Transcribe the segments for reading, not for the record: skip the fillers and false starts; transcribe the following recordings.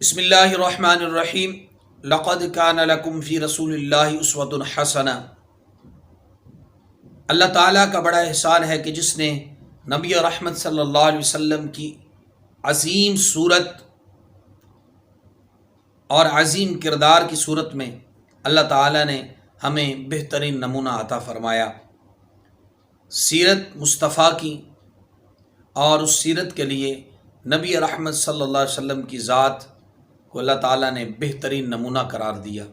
بسم اللہ الرحمن الرحیم لقد کان لکم فی رسول اللہ اسوۃ حسنہ۔ اللہ تعالیٰ کا بڑا احسان ہے کہ جس نے نبی رحمت صلی اللہ علیہ وسلم کی عظیم صورت اور عظیم کردار کی صورت میں اللہ تعالیٰ نے ہمیں بہترین نمونہ عطا فرمایا سیرت مصطفیٰ کی، اور اس سیرت کے لیے نبی رحمت صلی اللہ علیہ وسلم کی ذات کو اللہ تعالیٰ نے بہترین نمونہ قرار دیا۔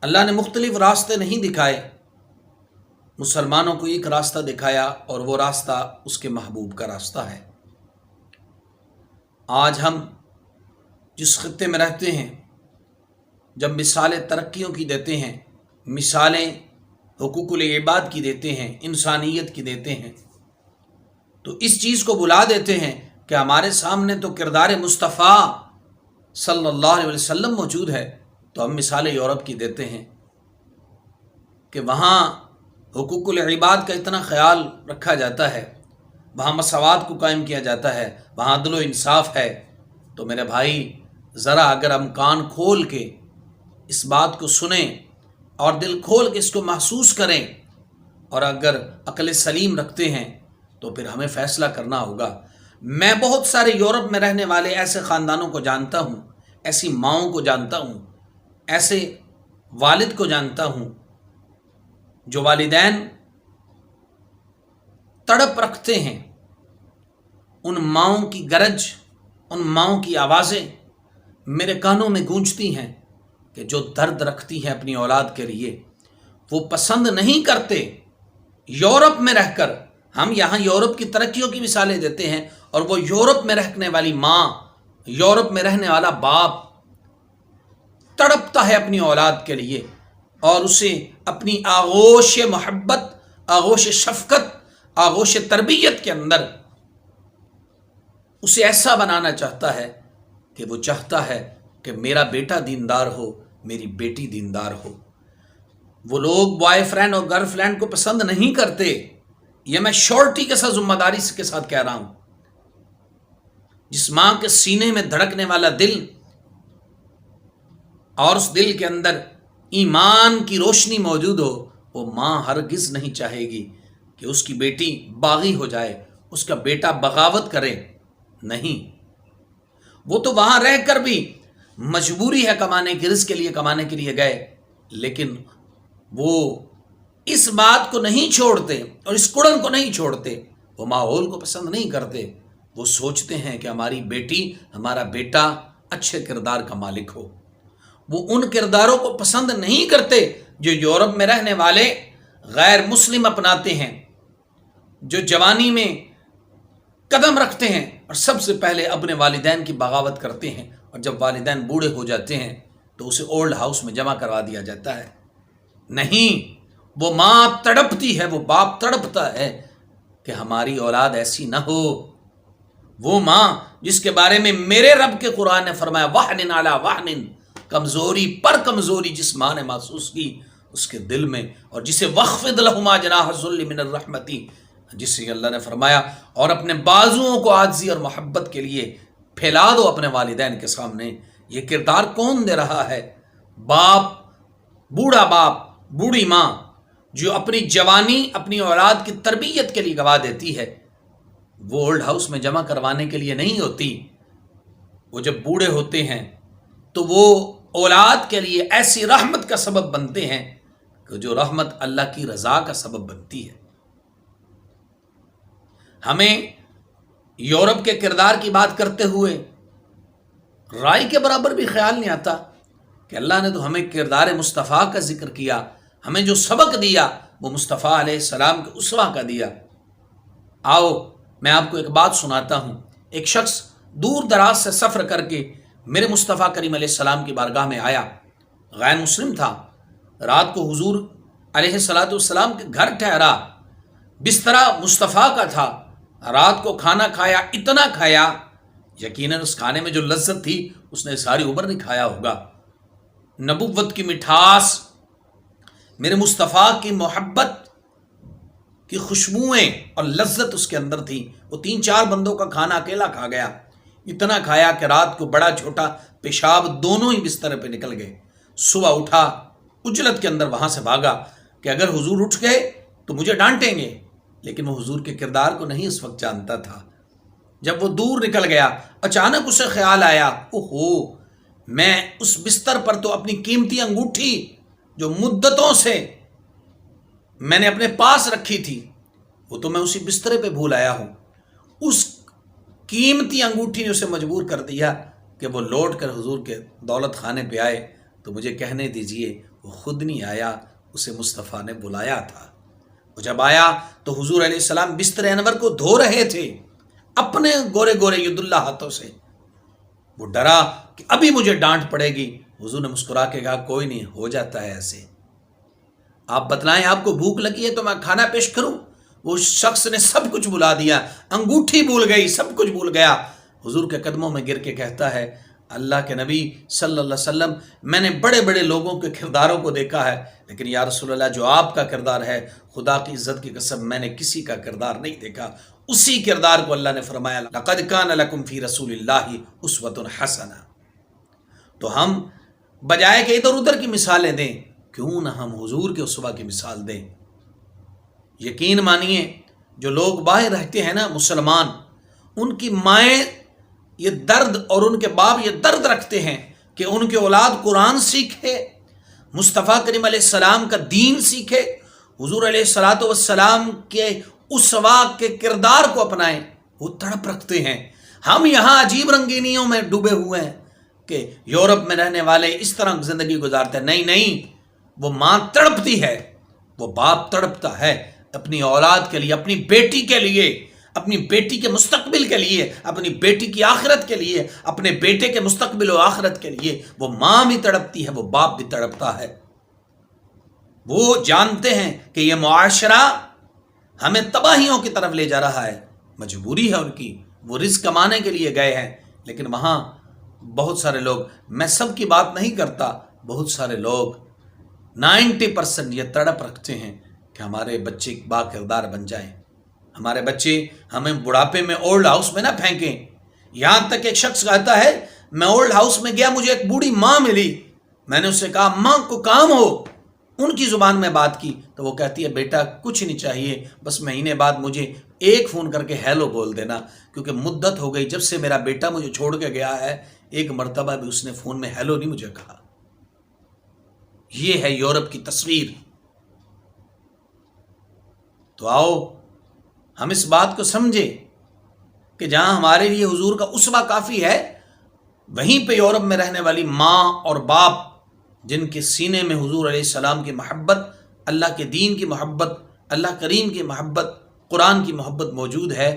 اللہ نے مختلف راستے نہیں دکھائے، مسلمانوں کو ایک راستہ دکھایا، اور وہ راستہ اس کے محبوب کا راستہ ہے۔ آج ہم جس خطے میں رہتے ہیں، جب مثالیں ترقیوں کی دیتے ہیں، مثالیں حقوق العباد کی دیتے ہیں، انسانیت کی دیتے ہیں، تو اس چیز کو بلا دیتے ہیں کہ ہمارے سامنے تو کردار مصطفیٰ صلی اللہ علیہ وسلم موجود ہے، تو ہم مثالیں یورپ کی دیتے ہیں کہ وہاں حقوق العباد کا اتنا خیال رکھا جاتا ہے، وہاں مساوات کو قائم کیا جاتا ہے، وہاں عدل و انصاف ہے۔ تو میرے بھائی، ذرا اگر ہم کان کھول کے اس بات کو سنیں اور دل کھول کے اس کو محسوس کریں، اور اگر عقل سلیم رکھتے ہیں تو پھر ہمیں فیصلہ کرنا ہوگا۔ میں بہت سارے یورپ میں رہنے والے ایسے خاندانوں کو جانتا ہوں، ایسی ماؤں کو جانتا ہوں، ایسے والد کو جانتا ہوں جو والدین تڑپ رکھتے ہیں۔ ان ماؤں کی گرج، ان ماؤں کی آوازیں میرے کانوں میں گونجتی ہیں کہ جو درد رکھتی ہیں اپنی اولاد کے لیے، وہ پسند نہیں کرتے یورپ میں رہ کر۔ ہم یہاں یورپ کی ترقیوں کی مثالیں دیتے ہیں، اور وہ یورپ میں رہنے والی ماں، یورپ میں رہنے والا باپ تڑپتا ہے اپنی اولاد کے لیے، اور اسے اپنی آغوش محبت، آغوش شفقت، آغوش تربیت کے اندر اسے ایسا بنانا چاہتا ہے کہ وہ چاہتا ہے کہ میرا بیٹا دیندار ہو، میری بیٹی دیندار ہو۔ وہ لوگ بوائے فرینڈ اور گرل فرینڈ کو پسند نہیں کرتے، یہ میں شورٹی کے ساتھ، ذمہ داری کے ساتھ کہہ رہا ہوں۔ جس ماں کے سینے میں دھڑکنے والا دل، اور اس دل کے اندر ایمان کی روشنی موجود ہو، وہ ماں ہرگز نہیں چاہے گی کہ اس کی بیٹی باغی ہو جائے، اس کا بیٹا بغاوت کرے۔ نہیں، وہ تو وہاں رہ کر بھی مجبوری ہے کمانے کی، رزق کے لیے کمانے کے لیے گئے، لیکن وہ اس بات کو نہیں چھوڑتے اور اس کڑن کو نہیں چھوڑتے، وہ ماحول کو پسند نہیں کرتے۔ وہ سوچتے ہیں کہ ہماری بیٹی، ہمارا بیٹا اچھے کردار کا مالک ہو۔ وہ ان کرداروں کو پسند نہیں کرتے جو یورپ میں رہنے والے غیر مسلم اپناتے ہیں، جو جوانی میں قدم رکھتے ہیں اور سب سے پہلے اپنے والدین کی بغاوت کرتے ہیں، اور جب والدین بوڑھے ہو جاتے ہیں تو اسے اولڈ ہاؤس میں جمع کروا دیا جاتا ہے۔ نہیں، وہ ماں تڑپتی ہے، وہ باپ تڑپتا ہے کہ ہماری اولاد ایسی نہ ہو۔ وہ ماں جس کے بارے میں میرے رب کے قرآن نے فرمایا وَحْنٍ عَلَىٰ وَحْنٍ، کمزوری پر کمزوری جس ماں نے محسوس کی اس کے دل میں، اور جسے وَخْفِضْ لَهُمَا جَنَاحَ الذُّلِّ مِنَ الرَّحْمَةِ، جسے اللہ نے فرمایا اور اپنے بازوؤں کو عاجزی اور محبت کے لیے پھیلا دو اپنے والدین کے سامنے۔ یہ کردار کون دے رہا ہے؟ باپ، باپ، بوڑھی ماں جو اپنی جوانی اپنی اولاد کی تربیت کے لیے گوا دیتی ہے، وہ اولڈ ہاؤس میں جمع کروانے کے لیے نہیں ہوتی۔ وہ جب بوڑھے ہوتے ہیں تو وہ اولاد کے لیے ایسی رحمت کا سبب بنتے ہیں کہ جو رحمت اللہ کی رضا کا سبب بنتی ہے۔ ہمیں یورپ کے کردار کی بات کرتے ہوئے رائے کے برابر بھی خیال نہیں آتا کہ اللہ نے تو ہمیں کردار مصطفیٰ کا ذکر کیا، ہمیں جو سبق دیا وہ مصطفیٰ علیہ السلام کے اسوہ کا دیا۔ آؤ میں آپ کو ایک بات سناتا ہوں۔ ایک شخص دور دراز سے سفر کر کے میرے مصطفیٰ کریم علیہ السلام کی بارگاہ میں آیا، غیر مسلم تھا، رات کو حضور علیہ السلام کے گھر ٹھہرا، بسترا مصطفیٰ کا تھا، رات کو کھانا کھایا، اتنا کھایا یقیناً اس کھانے میں جو لذت تھی اس نے ساری عمر نہیں کھایا ہوگا۔ نبوت کی مٹھاس، میرے مصطفیٰ کی محبت کی خوشبوئیں اور لذت اس کے اندر تھی۔ وہ 3-4 بندوں کا کھانا اکیلا کھا گیا، اتنا کھایا کہ رات کو بڑا چھوٹا پیشاب دونوں ہی بستر پہ نکل گئے۔ صبح اٹھا، اجلت کے اندر وہاں سے بھاگا کہ اگر حضور اٹھ گئے تو مجھے ڈانٹیں گے، لیکن وہ حضور کے کردار کو نہیں اس وقت جانتا تھا۔ جب وہ دور نکل گیا، اچانک اسے خیال آیا، اوہو، میں اس بستر پر تو اپنی قیمتی انگوٹھی جو مدتوں سے میں نے اپنے پاس رکھی تھی، وہ تو میں اسی بسترے پہ بھول آیا ہوں۔ اس قیمتی انگوٹھی نے اسے مجبور کر دیا کہ وہ لوٹ کر حضور کے دولت خانے پہ آئے۔ تو مجھے کہنے دیجئے، وہ خود نہیں آیا، اسے مصطفیٰ نے بلایا تھا۔ وہ جب آیا تو حضور علیہ السلام بستر انور کو دھو رہے تھے اپنے گورے گورے ید اللہ ہاتھوں سے۔ وہ ڈرا کہ ابھی مجھے ڈانٹ پڑے گی۔ حضور نے مسکرا کے کہا، کوئی نہیں، ہو جاتا ہے ایسے، آپ بتلائیں آپ کو بھوک لگی ہے تو میں کھانا پیش کروں۔ وہ شخص نے سب کچھ بلا دیا، انگوٹھی بھول گئی، سب کچھ بھول گیا۔ حضور کے قدموں میں گر کے کہتا ہے، اللہ کے نبی صلی اللہ علیہ وسلم، میں نے بڑے بڑے لوگوں کے کرداروں کو دیکھا ہے، لیکن یا رسول اللہ جو آپ کا کردار ہے، خدا کی عزت کی قسم میں نے کسی کا کردار نہیں دیکھا۔ اسی کردار کو اللہ نے فرمایا، لقد کان لکم فی رسول اللہ اسوۃ حسنہ۔ تو ہم بجائے کہ ادھر ادھر کی مثالیں دیں، کیوں نہ ہم حضور کے اسوہ کی مثال دیں۔ یقین مانیے، جو لوگ باہر رہتے ہیں نا مسلمان، ان کی مائیں یہ درد اور ان کے باپ یہ درد رکھتے ہیں کہ ان کے اولاد قرآن سیکھے، مصطفیٰ کریم علیہ السلام کا دین سیکھے، حضور علیہ الصلوۃ والسلام کے اسوہ کے کردار کو اپنائیں۔ وہ تڑپ رکھتے ہیں۔ ہم یہاں عجیب رنگینیوں میں ڈوبے ہوئے ہیں کہ یورپ میں رہنے والے اس طرح زندگی گزارتے ہیں۔ نہیں، وہ ماں تڑپتی ہے، وہ باپ تڑپتا ہے اپنی اولاد کے لیے، اپنی بیٹی کے لیے، اپنی بیٹی کے مستقبل کے لیے، اپنی بیٹی کی آخرت کے لیے، اپنے بیٹے کے مستقبل و آخرت کے لیے۔ وہ ماں بھی تڑپتی ہے، وہ باپ بھی تڑپتا ہے۔ وہ جانتے ہیں کہ یہ معاشرہ ہمیں تباہیوں کی طرف لے جا رہا ہے، مجبوری ہے ان کی، وہ رزق کمانے کے لیے گئے ہیں، لیکن وہاں بہت سارے لوگ، میں سب کی بات نہیں کرتا، بہت سارے لوگ 90% یہ تڑپ رکھتے ہیں کہ ہمارے بچے با کردار بن جائیں، ہمارے بچے ہمیں بڑھاپے میں اولڈ ہاؤس میں نہ پھینکیں۔ یہاں تک ایک شخص کہتا ہے، میں اولڈ ہاؤس میں گیا، مجھے ایک بوڑھی ماں ملی، میں نے اس سے کہا ماں کو کام ہو، ان کی زبان میں بات کی تو وہ کہتی ہے، بیٹا کچھ نہیں چاہیے، بس مہینے بعد مجھے ایک فون کر کے ہیلو بول دینا، کیونکہ مدت ہو گئی جب سے میرا بیٹا مجھے چھوڑ کے گیا ہے، ایک مرتبہ بھی اس نے فون میں ہیلو نہیں مجھے کہا۔ یہ ہے یورپ کی تصویر۔ تو آؤ ہم اس بات کو سمجھیں کہ جہاں ہمارے لیے حضور کا اسوہ کافی ہے، وہیں پہ یورپ میں رہنے والی ماں اور باپ جن کے سینے میں حضور علیہ السلام کی محبت، اللہ کے دین کی محبت، اللہ کریم کی محبت، قرآن کی محبت موجود ہے،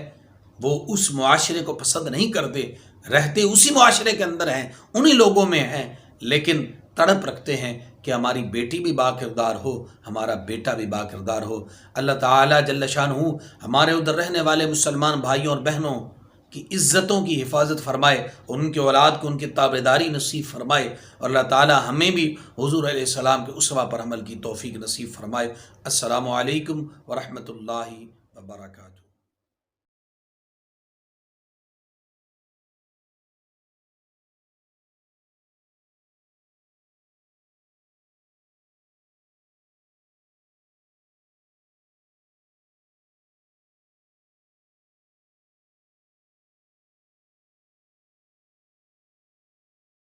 وہ اس معاشرے کو پسند نہیں کرتے، رہتے اسی معاشرے کے اندر ہیں، انہی لوگوں میں ہیں، لیکن تڑپ رکھتے ہیں کہ ہماری بیٹی بھی با کردار ہو، ہمارا بیٹا بھی با کردار ہو۔ اللہ تعالیٰ جل شانہ ہمارے ادھر رہنے والے مسلمان بھائیوں اور بہنوں کی عزتوں کی حفاظت فرمائے، اور ان کے اولاد کو ان کی تابعداری نصیب فرمائے، اور اللہ تعالیٰ ہمیں بھی حضور علیہ السلام کے اسوہ پر عمل کی توفیق نصیب فرمائے۔ السلام علیکم ورحمۃ اللہ وبرکاتہ۔